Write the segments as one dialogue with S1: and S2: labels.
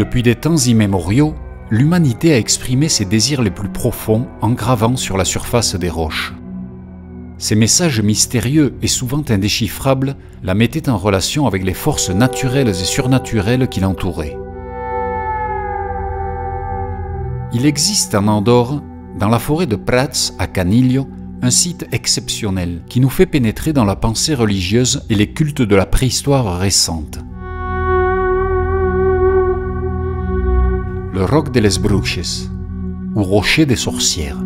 S1: Depuis des temps immémoriaux, l'humanité a exprimé ses désirs les plus profonds en gravant sur la surface des roches. Ces messages mystérieux et souvent indéchiffrables la mettaient en relation avec les forces naturelles et surnaturelles qui l'entouraient. Il existe en Andorre, dans la forêt de Prats à Canillo, un site exceptionnel qui nous fait pénétrer dans la pensée religieuse et les cultes de la préhistoire récente. Le Roc de les Bruixes, ou Rocher des sorcières.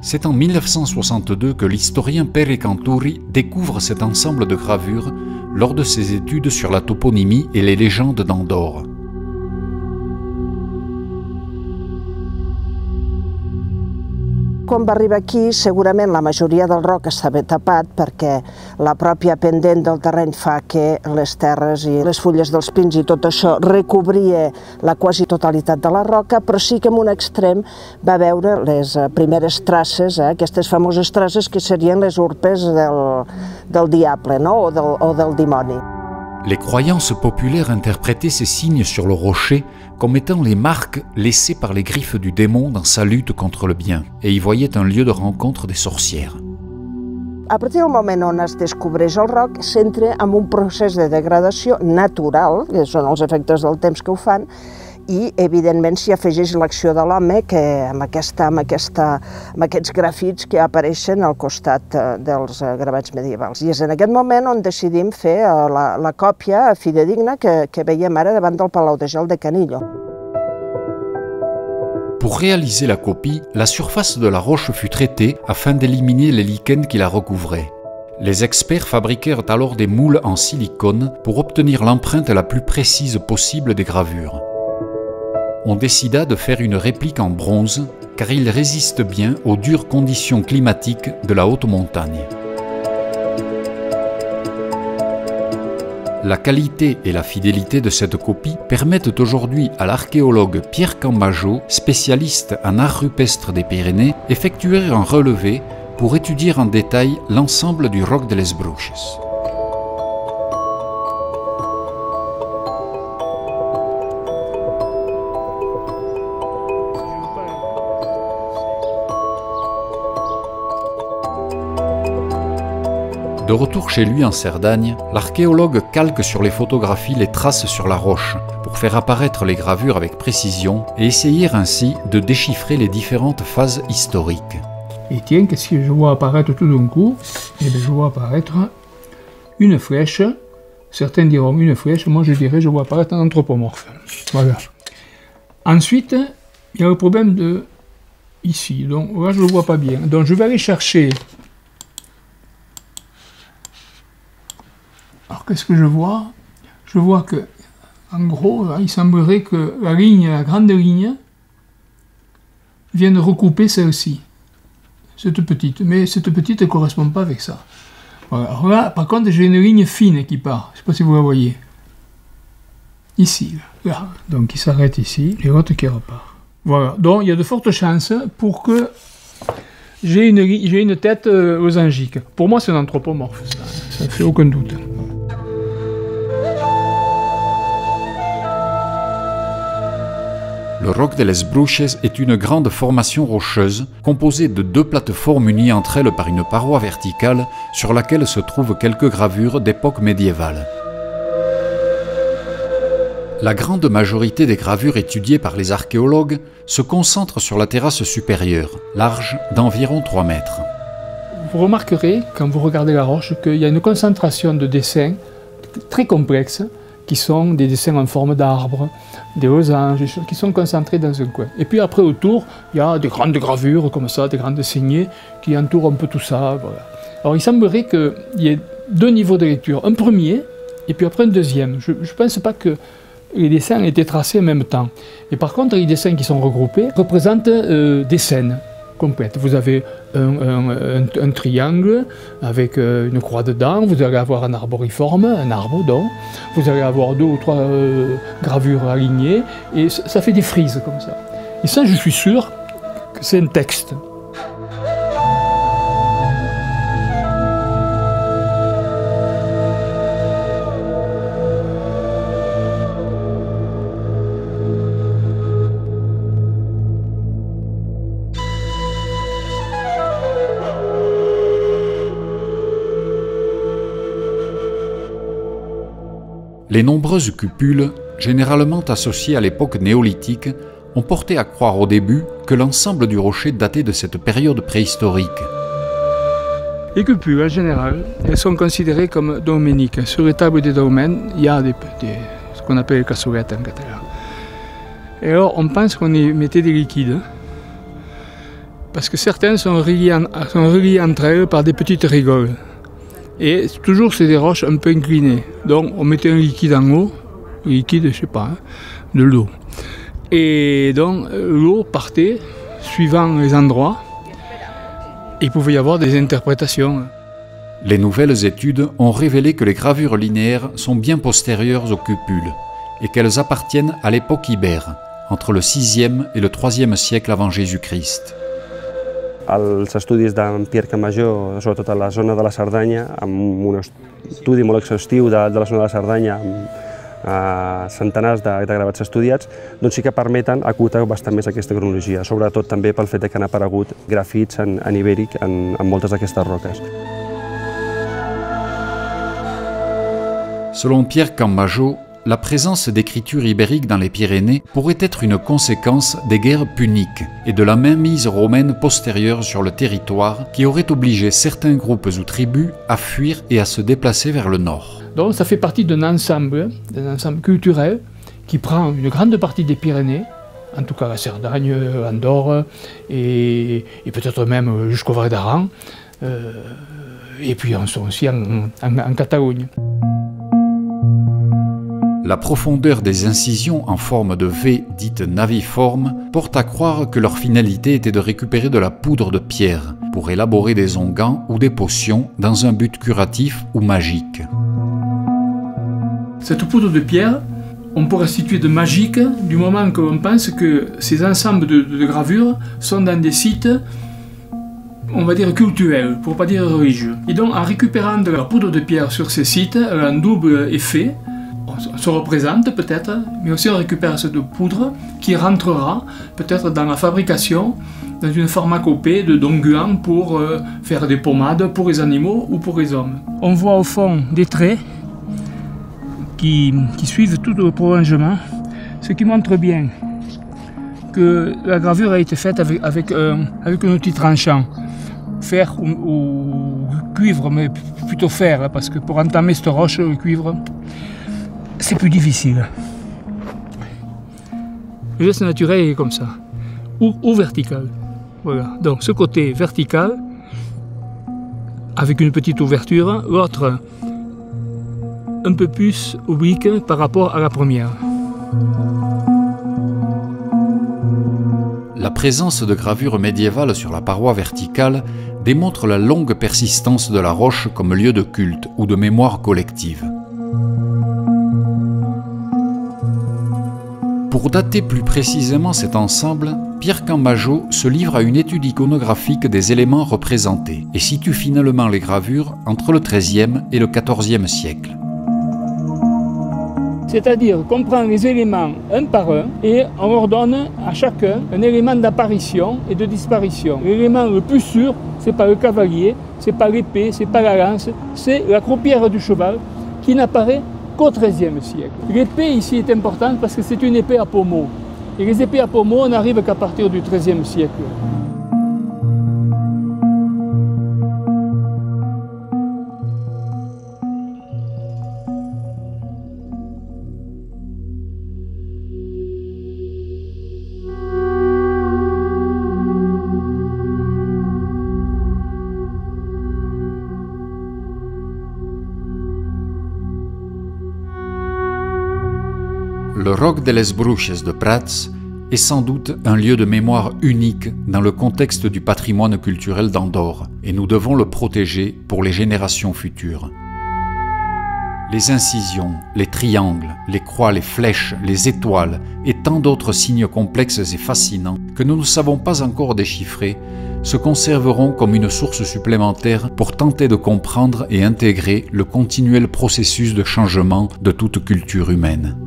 S1: C'est en 1962 que l'historien Pere Canturi découvre cet ensemble de gravures lors de ses études sur la toponymie et les légendes d'Andorre.
S2: Quan va arribar aquí, segurament la majoria del roc estava tapat perquè la pròpia pendent del terreny fa que les terres i les fulles dels pins i tot això recobria la quasi totalitat de la roca, però sí que en un extrem va veure les primeres traces, aquestes famoses traces que serien les urpes del diable, no? o del dimoni.
S1: Les croyances populaires interprétaient ces signes sur le rocher comme étant les marques laissées par les griffes du démon dans sa lutte contre le bien, et y voyaient un lieu de rencontre des sorcières.
S2: A partir del moment on es descobreix el roc, s'entra en un procés de degradació natural, que són els efectes del temps que ho fan, i evidentment s'hi afegeix l'acció de l'home amb aquests grafits que apareixen al costat dels gravats medievals. I és en aquest moment on decidim fer la còpia fidedigna que veiem ara davant del Palau de Gel de Canillo.
S1: Pour réaliser la copie, la surface de la roche fut traitée afin d'éliminer les lichens qui la recouvraient. Les experts fabriquèrent alors des moules en silicone pour obtenir l'empreinte la plus précise possible des gravures. On décida de faire une réplique en bronze, car il résiste bien aux dures conditions climatiques de la haute montagne. La qualité et la fidélité de cette copie permettent aujourd'hui à l'archéologue Pierre Cambajo, spécialiste en art rupestre des Pyrénées, effectuer un relevé pour étudier en détail l'ensemble du Roc de les Bruixes. De retour chez lui en Cerdagne, l'archéologue calque sur les photographies les traces sur la roche pour faire apparaître les gravures avec précision et essayer ainsi de déchiffrer les différentes phases historiques.
S3: Et tiens, qu'est-ce que je vois apparaître tout d'un coup? Eh bien, je vois apparaître une flèche. Certains diront une flèche, moi je dirais je vois apparaître un anthropomorphe. Voilà. Ensuite, il y a le problème de ici. Donc là, je ne le vois pas bien. Donc je vais aller chercher. Alors qu'est-ce que je vois? Je vois que, en gros, là, il semblerait que la grande ligne, vienne recouper celle-ci. Cette petite. Mais cette petite ne correspond pas avec ça. Voilà. Alors là, par contre, j'ai une ligne fine qui part. Je ne sais pas si vous la voyez. Ici, là. Donc il s'arrête ici, et l'autre qui repart. Voilà. Donc il y a de fortes chances pour que j'ai une tête losangique. Pour moi, c'est un anthropomorphe, ça ne fait aucun doute.
S1: Le Roc de les Bruixes est une grande formation rocheuse composée de deux plateformes unies entre elles par une paroi verticale sur laquelle se trouvent quelques gravures d'époque médiévale. La grande majorité des gravures étudiées par les archéologues se concentrent sur la terrasse supérieure, large d'environ 3 mètres.
S3: Vous remarquerez, quand vous regardez la roche, qu'il y a une concentration de dessins très complexes, qui sont des dessins en forme d'arbres, des losanges, qui sont concentrés dans un coin. Et puis après, autour, il y a des grandes gravures, comme ça, des grandes saignées, qui entourent un peu tout ça. Voilà. Alors il semblerait qu'il y ait deux niveaux de lecture. Un premier, et puis après un deuxième. Je ne pense pas que les dessins étaient tracés en même temps. Et par contre, les dessins qui sont regroupés représentent des scènes complètes. Vous avez un triangle avec une croix dedans, vous allez avoir un arboriforme, un arbre donc, vous allez avoir 2 ou 3 gravures alignées, et ça fait des frises comme ça. Et ça, je suis sûr que c'est un texte.
S1: Les nombreuses cupules, généralement associées à l'époque néolithique, ont porté à croire au début que l'ensemble du rocher datait de cette période préhistorique.
S3: Les cupules, en général, elles sont considérées comme doméniques. Sur les tables des dolmens, il y a ce qu'on appelle les cassolettes en catalan. Et alors, on pense qu'on y mettait des liquides, parce que certaines sont reliées entre elles par des petites rigoles. Et toujours c'est des roches un peu inclinées. Donc on mettait un liquide en haut, liquide, je sais pas, de l'eau. Et donc l'eau partait suivant les endroits. Il pouvait y avoir des interprétations.
S1: Les nouvelles études ont révélé que les gravures linéaires sont bien postérieures aux cupules et qu'elles appartiennent à l'époque ibère, entre le 6e et le 3e siècle avant Jésus-Christ.
S4: Els estudis d'en Pierre Campmajor, sobretot a la zona de la Cerdanya, amb un estudi molt exhaustiu de la zona de la Cerdanya, amb centenars de gravats estudiats, doncs sí que permeten acotar bastant més aquesta cronologia, sobretot també pel fet que han aparegut grafits en ibèric en moltes d'aquestes roques.
S1: Selon Pierre Campmajor, la présence d'écritures ibériques dans les Pyrénées pourrait être une conséquence des guerres puniques et de la mainmise romaine postérieure sur le territoire qui aurait obligé certains groupes ou tribus à fuir et à se déplacer vers le nord.
S3: Donc ça fait partie d'un ensemble culturel qui prend une grande partie des Pyrénées, en tout cas la Cerdagne, Andorre et peut-être même jusqu'au Val d'Aran, et puis aussi en Catalogne.
S1: La profondeur des incisions en forme de V dite naviforme porte à croire que leur finalité était de récupérer de la poudre de pierre pour élaborer des onguents ou des potions dans un but curatif ou magique.
S3: Cette poudre de pierre, on peut restituer de magique du moment que l'on pense que ces ensembles de gravures sont dans des sites, on va dire cultuels, pour ne pas dire religieux. Et donc en récupérant de la poudre de pierre sur ces sites, elle a un double effet. On se représente peut-être, mais aussi on récupère cette poudre qui rentrera peut-être dans la fabrication, dans une pharmacopée d'onguents pour faire des pommades pour les animaux ou pour les hommes. On voit au fond des traits qui suivent tout le prolongement, ce qui montre bien que la gravure a été faite avec un outil tranchant, fer ou cuivre, mais plutôt fer, parce que pour entamer cette roche, le cuivre, c'est plus difficile. Le geste naturel est comme ça, ou vertical. Voilà. Donc ce côté vertical, avec une petite ouverture, l'autre un peu plus oblique par rapport à la première.
S1: La présence de gravures médiévales sur la paroi verticale démontre la longue persistance de la roche comme lieu de culte ou de mémoire collective. Pour dater plus précisément cet ensemble, Pierre Campmajor se livre à une étude iconographique des éléments représentés et situe finalement les gravures entre le XIIIe et le XIVe siècle.
S3: C'est-à-dire qu'on prend les éléments un par un et on leur donne à chacun un élément d'apparition et de disparition. L'élément le plus sûr, ce n'est pas le cavalier, ce n'est pas l'épée, ce n'est pas la lance, c'est la croupière du cheval qui n'apparaît qu'au XIIIe siècle. L'épée ici est importante parce que c'est une épée à pommeau. Et les épées à pommeau, on n'arrive qu'à partir du XIIIe siècle.
S1: Le Le Roc de les Bruches de Prats est sans doute un lieu de mémoire unique dans le contexte du patrimoine culturel d'Andorre, et nous devons le protéger pour les générations futures. Les incisions, les triangles, les croix, les flèches, les étoiles et tant d'autres signes complexes et fascinants que nous ne savons pas encore déchiffrer se conserveront comme une source supplémentaire pour tenter de comprendre et intégrer le continuel processus de changement de toute culture humaine.